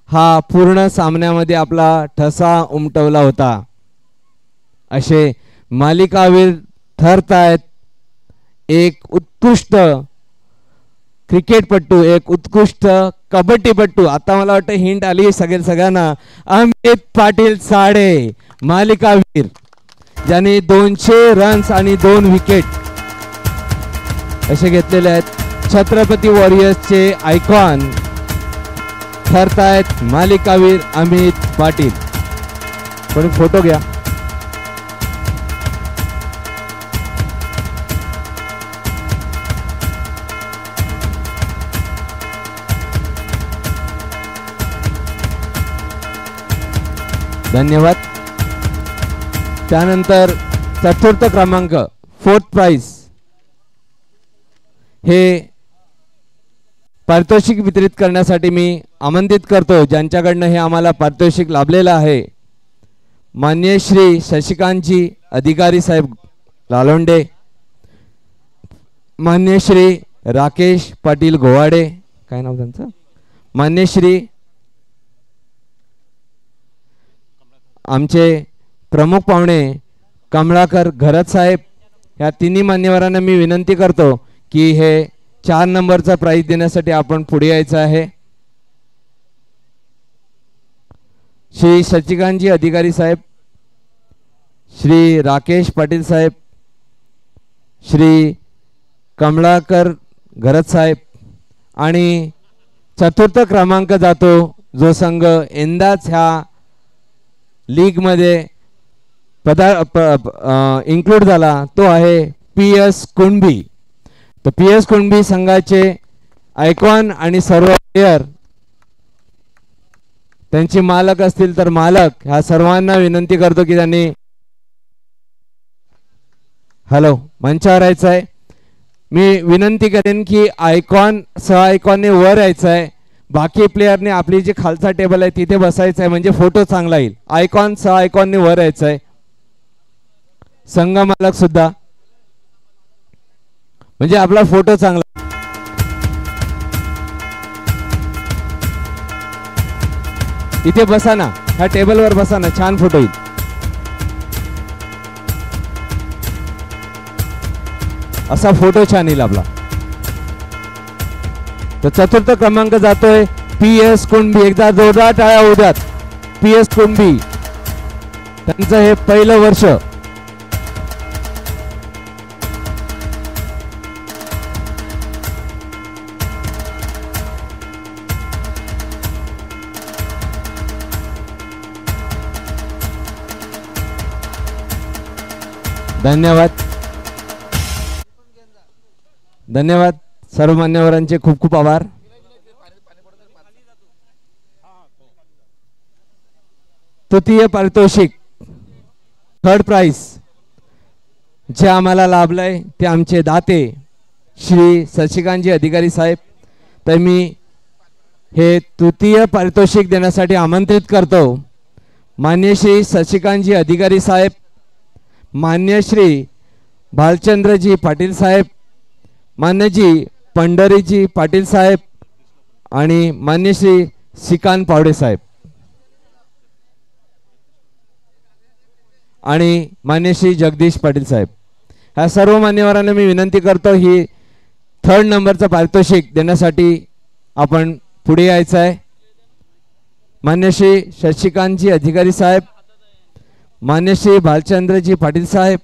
हा पूर्ण सामन्यामध्ये आपला ठसा उमटवला होता। असे मालिकावीर ठरतायत एक उत्कृष्ट क्रिकेटपटू, एक उत्कृष्ट कबड्डीपटू। आता मला वाटतं हिंट आली सगळ्यांना। अमित पाटील साडे मालिकावीर, ज्यांनी 200 रन्स आणि 2 विकेट असे घेतलेले आहेत। छत्रपती वॉरियर्सचे आयकॉन ठरतायत मालिकावीर अमित पाटील। कोणी फोटो घ्या। धन्यवाद। त्यानंतर चतुर्थ क्रमांक, 4th प्राइज, हे पारितोषिक वितरित करण्यासाठी मी आमंत्रित करतो ज्यांच्याकडनं हे आम्हाला पारितोषिक लाभलेलं आहे। मान्य श्री शशिकांतजी अधिकारी साहेब लालोंडे, मान्य श्री राकेश पाटील गोवाडे, काय नाव त्यांचं, मान्य श्री आमचे प्रमुख पाहुणे कमळाकर घरत साहेब, या तिन्ही मान्यवरांना मी विनंती करतो की हे 4 नंबरचा प्राइज देण्यासाठी आपण पुढे यायचं आहे। श्री शशिकांतजी अधिकारी साहेब, श्री राकेश पाटील साहेब, श्री कमळाकर घरत साहेब आणि चतुर्थ क्रमांक जातो जो संघ यंदाच ह्या लीग मध्ये इन्क्लूड झाला तो आहे PS कुणबी। तर PS कुणबी संघाचे आयकॉन आणि सर्व प्लेयर, त्यांचे मालक असतील तर मालक, ह्या सर्वांना विनंती करतो की त्यांनी हॅलो मंचावर यायचं आहे। मी विनंती करेन की आयकॉन सह आयकॉनने वर यायचं आहे, बाकी प्लेयरने आपली जी खालचा टेबल आहे तिथे बसायचं आहे, म्हणजे फोटो चांगला येईल। आयकॉन सह आयकॉनने वर यायचं आहे, संघ मालक सुद्धा, म्हणजे आपला फोटो चांगला। इथे बसा ना, ह्या टेबलवर बसा ना, छान फोटो येईल। असा फोटो छान येईल आपला। तर चतुर्थ क्रमांक जातोय PS कुणबी। एकदा जोरदार टाळ्या होऊ द्यात PS कुणबी, त्यांचं हे पहिलं वर्ष। धन्यवाद, धन्यवाद सर्व मान्यवरांचे खूप खूप आभार। तृतीय पारितोषिक, 3rd प्राइज जे आम्हाला लाभलंय ते आमचे दाते श्री शशिकांतजी अधिकारी साहेब। तर मी हे तृतीय पारितोषिक देण्यासाठी आमंत्रित करतो मान्य श्री शशिकांतजी अधिकारी साहेब, मान्य श्री भालचंद्रजी पाटील साहेब, मान्यजी पंढरीजी पाटील साहेब आणि मान्य श्री श्रीकांत पावडे साहेब आणि मान्य श्री जगदीश पाटील साहेब। ह्या सर्व मान्यवरांना मी विनंती करतो ही 3rd नंबरचं पारितोषिक देण्यासाठी आपण पुढे यायचं आहे। मान्य श्री शशिकांतजी अधिकारी साहेब, मान्य श्री भालचंद्रजी पाटील साहेब,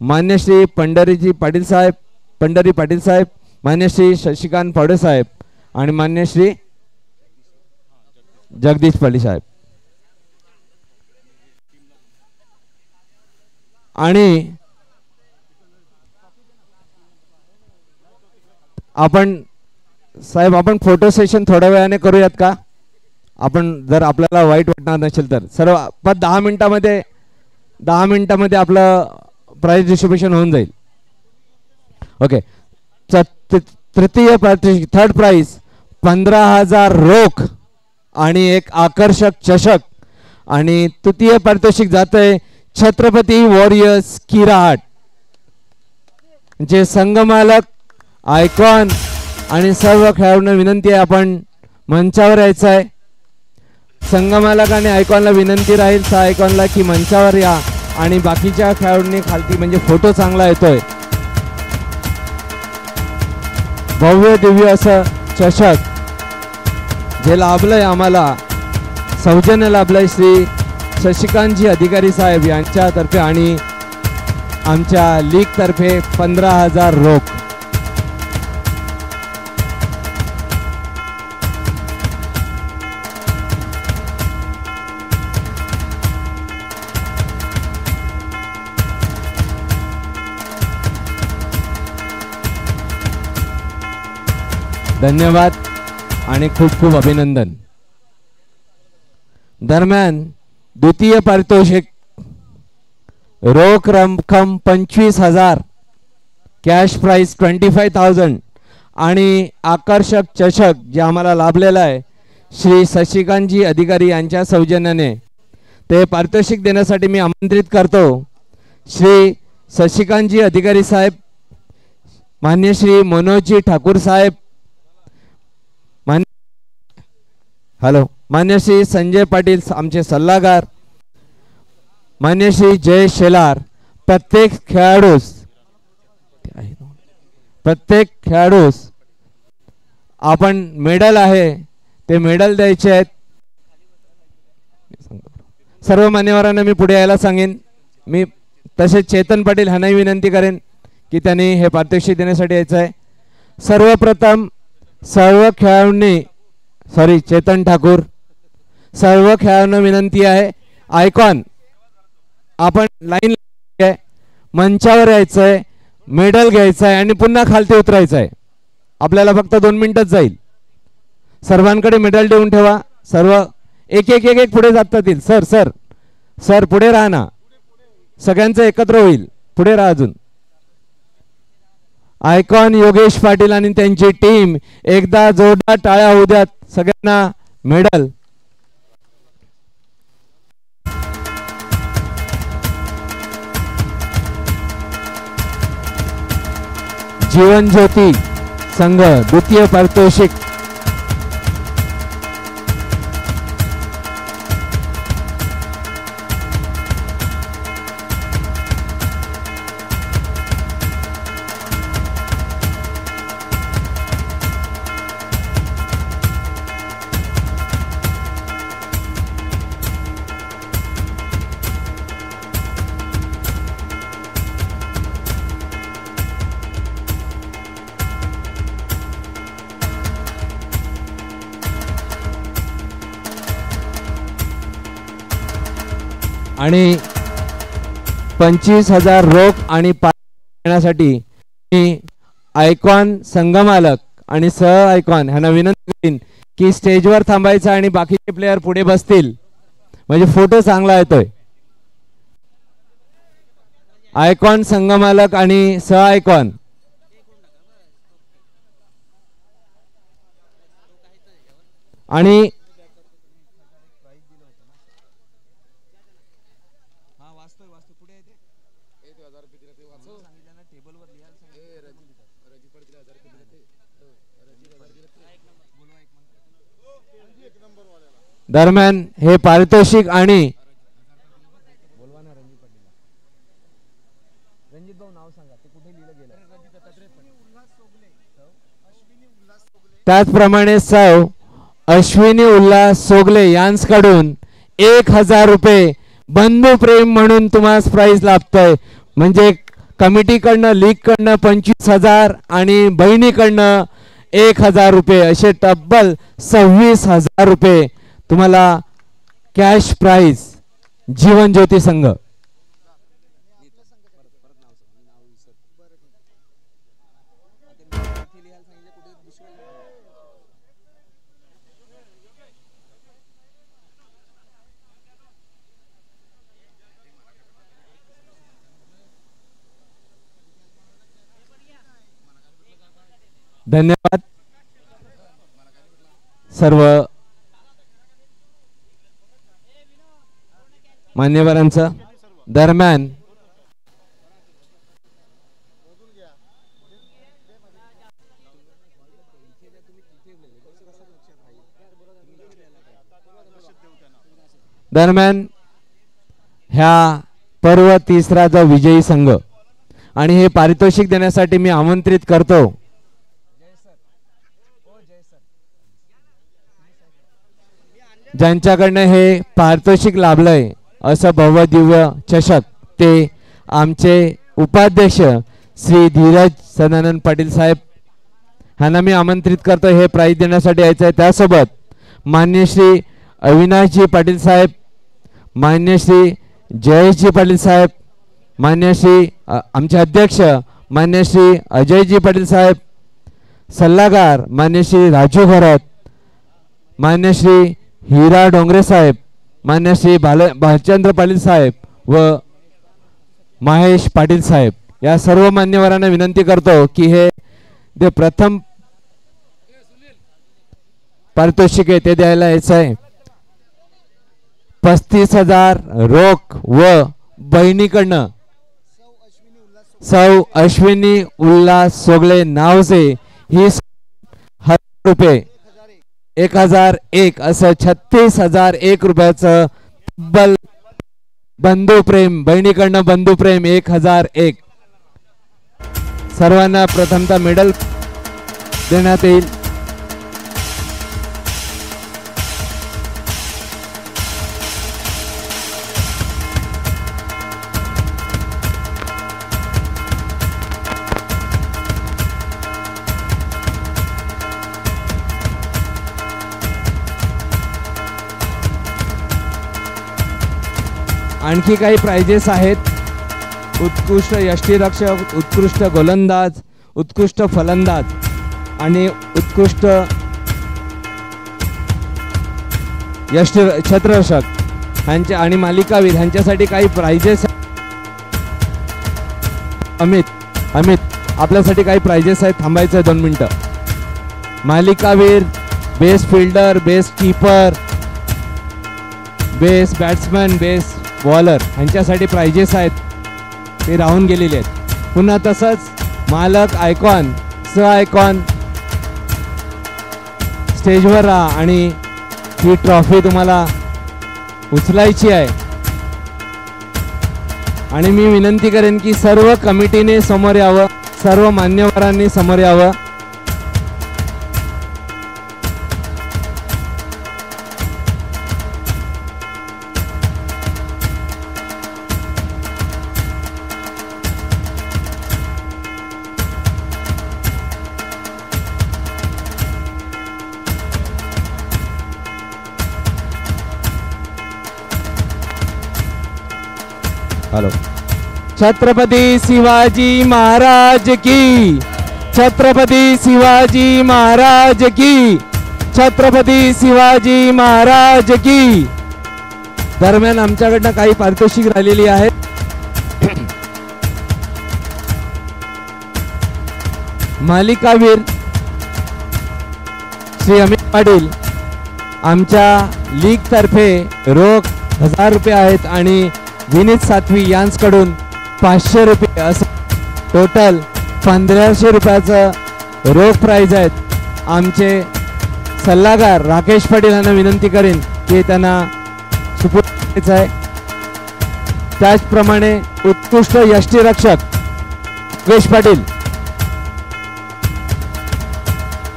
मान्य श्री पंढरी पाटील साहेब, मान्य श्री शशिकांत पावडे साहेब आणि मान्य श्री जगदीश पाटील साहेब। आणि आपण साहेब आपण फोटो सेशन थोड्या वेळाने करूयात का? आपण जर आपल्याला वाईट वाटणार नसेल तर सर्व 10 मिनिटामध्ये आपलं प्राइज डिस्ट्रीब्युशन होऊन जाईल। ओके, तृतीय पारितोषिक 3rd प्राइज 15,000 रोख आणि एक आकर्षक चषक आणि तृतीय पारितोषिक जातंय छत्रपती वॉरियर्स किराट, जे संघ मालक, आयकॉन आणि सर्व खेळाडूंना विनंती आहे आपण मंचावर यायचं आहे. संगमालक आणि आयकॉनला विनंती राहील, सहा आयकॉनला की मंचावर या आणि बाकीच्या खेळाडूंनी खालती म्हणजे फोटो चांगला येतोय. भव्य दिव्य असं चषक जे लाभलंय आम्हाला, सौजन्य लाभलंय श्री शशिकांतजी अधिकारी साहेब यांच्यातर्फे आणि आमच्या लीग तर्फे 15,000 रोख. धन्यवाद आणि खूप खूप अभिनंदन. दरम्यान द्वितीय पारितोषिक रोख रक्कम 25,000, कॅश प्राइस 25,000 आणि आकर्षक चषक जे आम्हाला लाभलेला आहे श्री शशिकांतजी अधिकारी यांच्या सौजन्याने, ते पारितोषिक देण्यासाठी मी आमंत्रित करतो श्री शशिकांतजी अधिकारी साहेब, मान्य श्री मनोजजी ठाकूर साहेब, मान्य श्री संजय पाटील आमचे सल्लागार, मान्य श्री जय शेलार. प्रत्येक खेळाडूस आपण मेडल आहे ते मेडल द्यायचे आहेत. सर्व मान्यवरांना मी पुढे यायला सांगेन. मी तसेच चेतन पाटील ह्यांनाही विनंती करेन की त्यांनी हे पारितोषिक देण्यासाठी यायचं आहे. सर्वप्रथम सर्व खेळाडूंनी चेतन ठाकूर, सर्व खेळाडूंना विनंती आहे, आयकॉन आपण लाईन आहे, मंचावर यायचंय, मेडल घ्यायचं आहे आणि पुन्हा खालती उतरायचं आहे. आपल्याला फक्त 2 मिनिटच जाईल. सर्वांकडे मेडल देऊन ठेवा. सर्व एक एक एक एक पुढे जातात येईल. सर सर सर पुढे राहा ना, सगळ्यांचं एकत्र होईल. पुढे राहा. अजून आयकॉन योगेश पाटील आणि त्यांची टीम, एकदा जोरदार टाळ्या होऊ द्यात सगळ्यांना मेडल. जीवन ज्योती संघ द्वितीय पारितोषिक आणि 25,000 रोख आणि देण्यासाठी मी आयकॉन संघमालक आणि सह आयकॉन ह्यांना विनंती करीन की स्टेजवर थांबायचं आणि बाकीचे प्लेयर पुढे बसतील म्हणजे फोटो चांगला येतोय. आयकॉन संघमालक आणि सह आयकॉन आणि दरम्यान हे पारितोषिक आणि त्याचप्रमाणे सौ अश्विनी उल्हास सोगले यांच्याकडून 1,000 रुपये बंधू प्रेम म्हणून तुम्हाला प्राइज लाभतंय. म्हणजे कमिटीकडनं लीग कडनं 25,000 आणि बहिणीकडनं 1,000 रुपये असे तब्बल 26,000 रुपये तुम्हाला कॅश प्राइज जीवन ज्योती संघ. धन्यवाद सर्व मान्यवरांचा. दरम्यान दरम्यान ह्या पर्व तिसराचा विजयी संघ आणि हे पारितोषिक देण्यासाठी मी आमंत्रित करतो ज्यांच्याकडनं हे पारितोषिक लाभलंय असं भव्य दिव्य चषक ते आमचे उपाध्यक्ष श्री धीरज सदानंद पाटील साहेब ह्यांना मी आमंत्रित करतो हे प्राइज देण्यासाठी यायचं आहे। त्यासोबत मान्य श्री अविनाशजी पाटील साहेब, मान्य श्री जयेशजी पाटील साहेब, मान्य श्री आमचे अध्यक्ष मान्य श्री अजयजी पाटील साहेब, सल्लागार मान्य श्री राजू भरत, मान्य श्री हीरा डोंगरे साहेब, मान्य श्री भालचंद्र पाटील साहेब व महेश पाटील साहेब या सर्व मान्यवरांना विनंती करतो की हे जे प्रथम पारितोषिक आहे ते द्यायला यायचं आहे। 35,000 रोख व बहिणीकडनं सौ अश्विनी उल्हास सोगले नावसे ही ₹1000 1001 असं 36,001 रुपयाचं तब्बल बंधुप्रेम बहिणीकडनं बंधुप्रेम 1001 सर्वांना प्रथमतः मेडल देण्यात येईल। आणखी काही प्राइजेस आहेत। उत्कृष्ट यष्टिरक्षक, उत्कृष्ट गोलंदाज, उत्कृष्ट फलंदाज आणि उत्कृष्ट क्षेत्ररक्षक यांच्या आणि मालिकावीर यांच्यासाठी काही प्राइजेस। अमित आपल्यासाठी काही प्राइजेस आहेत, थांबायचं 2 मिनिटं। मालिकावीर, best fielder, best keeper, best batsman, best bowler यांच्यासाठी प्राइजेस आहेत, ते राहून गेलेले आहेत। पुन्हा तसंच मालक, आयकॉन, सह आयकॉन स्टेजवर राहा आणि ही ट्रॉफी तुम्हाला उचलायची आहे। आणि मी विनंती करेन की सर्व कमिटीने समोर यावं, सर्व मान्यवरांनी समोर यावं। हेलो। छत्रपति शिवाजी महाराज की, छत्रपति शिवाजी महाराज की, छत्रपति शिवाजी महाराज की। दरम्यान आमच्याकडनं काही पारितोषिक राहिलेली आहेत। मालिकावीर श्री अमित पाटील आमच्या लीग तर्फे रोख ₹1000 आहेत आणि विनीत सातवी यांच्याकडून ₹500 असं टोटल ₹1500 रुपयाचं रोख प्राइज आहेत। आमचे सल्लागार राकेश पाटील यांना विनंती करेन की त्यांना सुपूर्द करायचं आहे। त्याचप्रमाणे उत्कृष्ट यष्टिरक्षक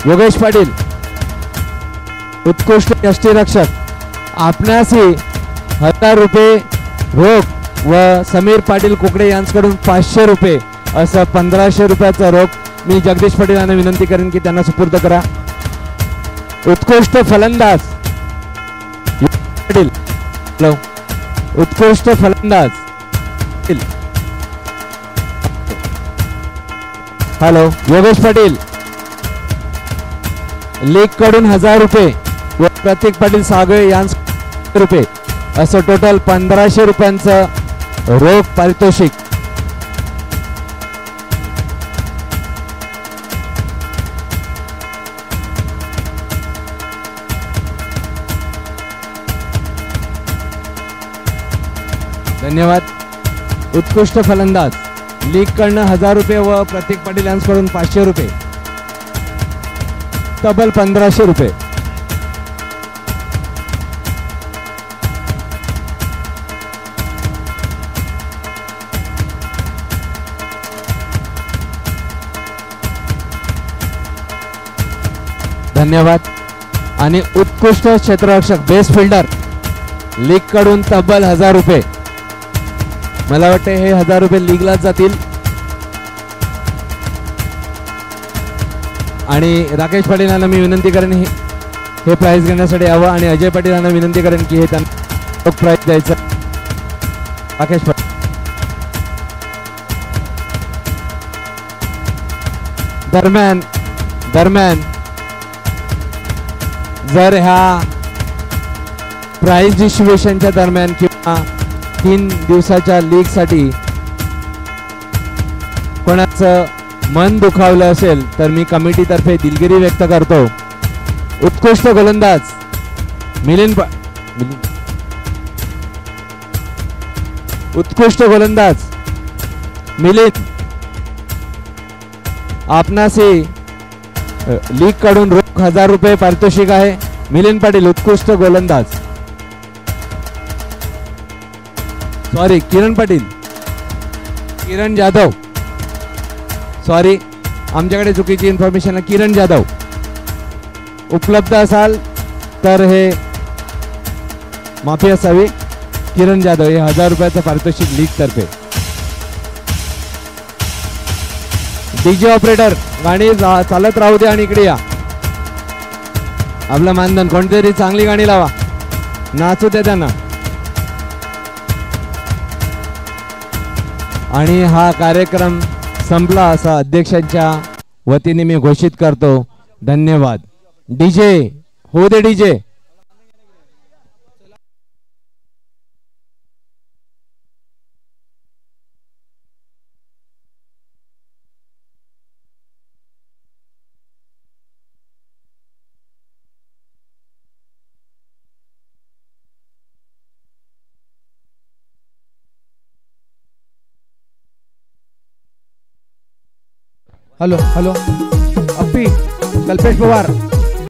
योगेश पाटील उत्कृष्ट यष्टिरक्षक आपणासही ₹1000 रोख व समीर पाटील कुकडे यांच्याकडून ₹500 असं ₹1500 रुपयाचा रोख मी जगदीश पाटील यांना विनंती करेन की त्यांना सुपूर्द करा। उत्कृष्ट फलंदाज पाटील, उत्कृष्ट फलंदाज हॅलो योगेश पाटील लीग कडून ₹1000 व प्रतीक पाटील सागळे यांचे ₹100 असं टोटल ₹1500 रुपयांचं रोख पारितोषिक। धन्यवाद। उत्कृष्ट फलंदाज लीग कडनं ₹1000 व प्रतीक पाटील यांच्याकडून ₹500 तब्बल ₹1500। धन्यवाद. आणि उत्कृष्ट क्षेत्ररक्षक बेस्ट फिल्डर लीग कडून तब्बल 1000 रुपये. मला वाटते हे 1000 रुपये लीगला जातील. आणि राकेश पाटील यांना मी विनंती करेन हे प्राइज घेण्यासाठी यावं. आणि अजय पाटील यांना विनंती करेन की हे त्यांना प्राइज द्यायचं. राकेश पाटील दरम्यान जर ह्या प्राइज डिस्ट्रीब्युशनच्या दरम्यान किंवा 3 दिवसाच्या लीग साठी कोणाचं मन दुखावलं असेल तर मी कमिटीतर्फे दिलगिरी व्यक्त करतो. उत्कृष्ट गोलंदाज मिलिंद आपणासी लीग कडून रोख 1000 रुपये पारितोषिक आहे. मिलिंद पाटील उत्कृष्ट गोलंदाज. सॉरी किरण जाधव सॉरी आमच्याकडे चुकीची इन्फॉर्मेशन आहे. किरण जाधव उपलब्ध असाल तर हे माफी असावी. किरण जाधव हे 1000 रुपयाचं पारितोषिक लीग तर्फे. डीजे ऑपरेटर गाणी चालत राहू दे आणि इकडे या. आपलं मानधन कोणतरी चांगली गाणी लावा, नाचू दे त्यांना. आणि हा कार्यक्रम संपला असा अध्यक्षांच्या वतीने मी घोषित करतो. धन्यवाद. डीजे हो दे DJ. Hello hello अप्पी Kalpesh Pawar